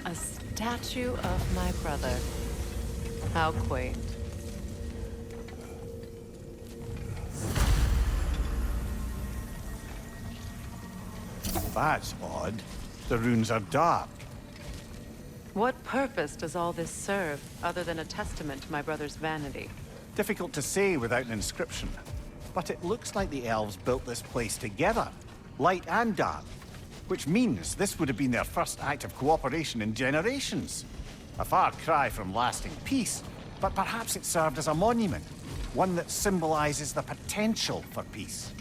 A statue of my brother. How quaint. That's odd. The runes are dark. What purpose does all this serve, other than a testament to my brother's vanity? Difficult to say without an inscription. But it looks like the elves built this place together, light and dark. Which means this would have been their first act of cooperation in generations. A far cry from lasting peace, but perhaps it served as a monument, one that symbolizes the potential for peace.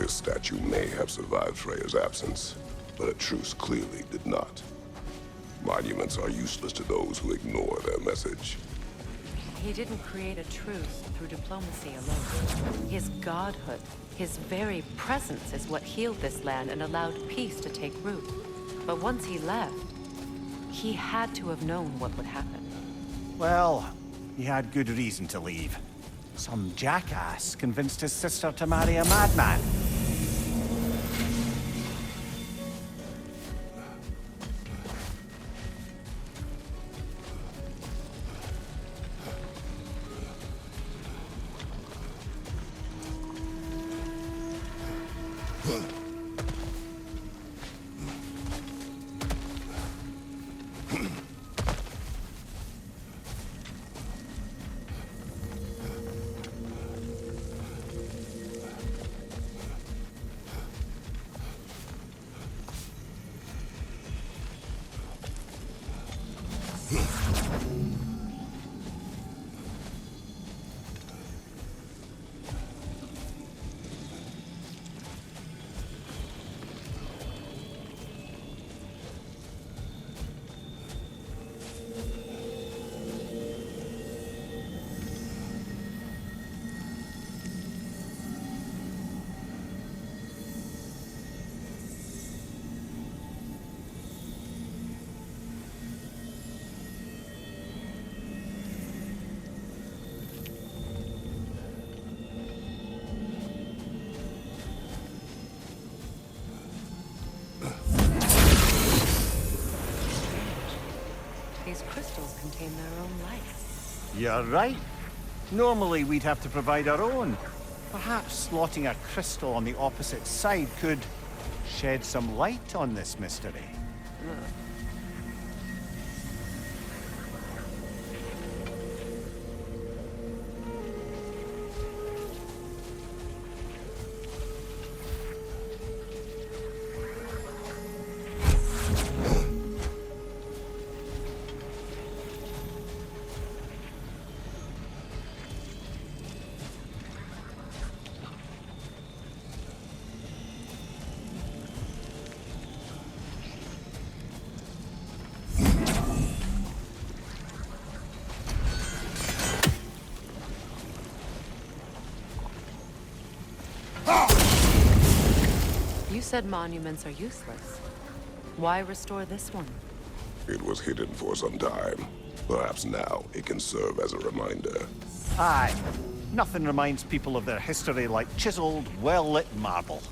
This statue may have survived Freya's absence, but a truce clearly did not. Monuments are useless to those who ignore their message. He didn't create a truce through diplomacy alone. His godhood, his very presence is what healed this land and allowed peace to take root. But once he left, he had to have known what would happen. Well, he had good reason to leave. Some jackass convinced his sister to marry a madman. These crystals contain their own life. You're right. Normally we'd have to provide our own. Perhaps slotting a crystal on the opposite side could shed some light on this mystery. You said monuments are useless. Why restore this one? It was hidden for some time. Perhaps now it can serve as a reminder. Aye. Nothing reminds people of their history like chiseled, well-lit marble.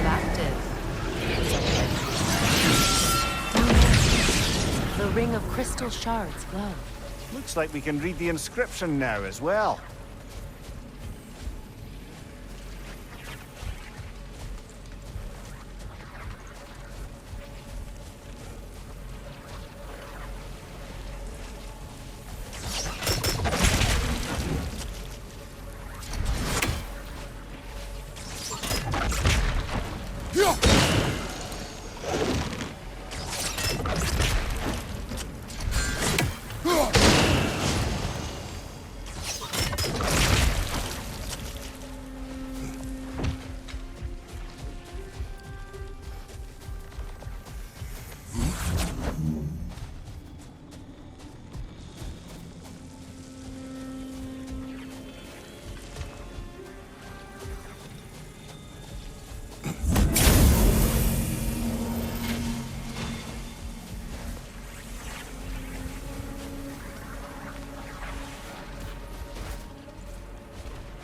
That did. The ring of crystal shards glow. Looks like we can read the inscription now as well.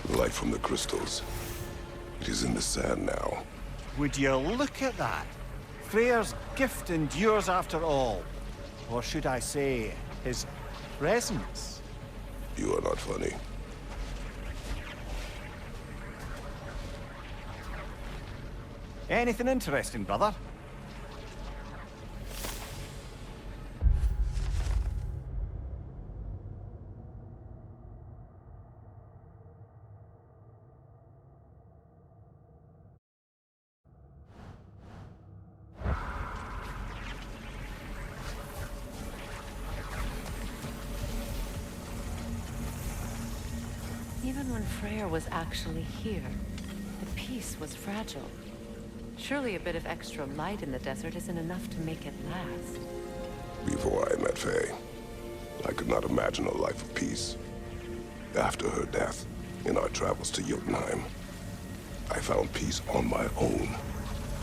Light from the crystals. It is in the sand now. Would you look at that? Freyr's gift endures after all. Or should I say, his presence? You are not funny. Anything interesting, brother? Even when Freyr was actually here, the peace was fragile. Surely a bit of extra light in the desert isn't enough to make it last. Before I met Faye, I could not imagine a life of peace. After her death, in our travels to Jotunheim, I found peace on my own.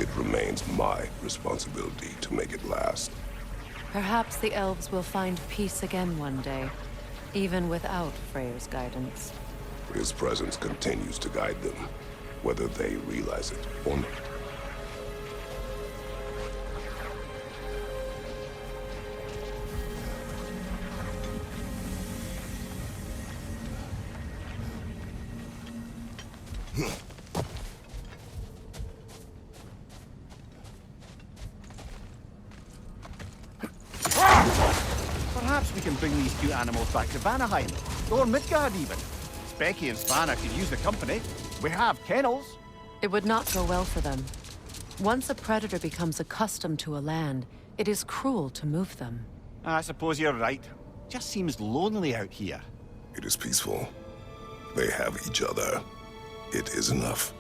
It remains my responsibility to make it last. Perhaps the elves will find peace again one day, even without Freyr's guidance. His presence continues to guide them, whether they realize it or not. Perhaps we can bring these two animals back to Vanaheim, or Midgard even. Specky and Spanner could use the company. We have kennels. It would not go well for them. Once a predator becomes accustomed to a land, it is cruel to move them. I suppose you're right. Just seems lonely out here. It is peaceful. They have each other. It is enough.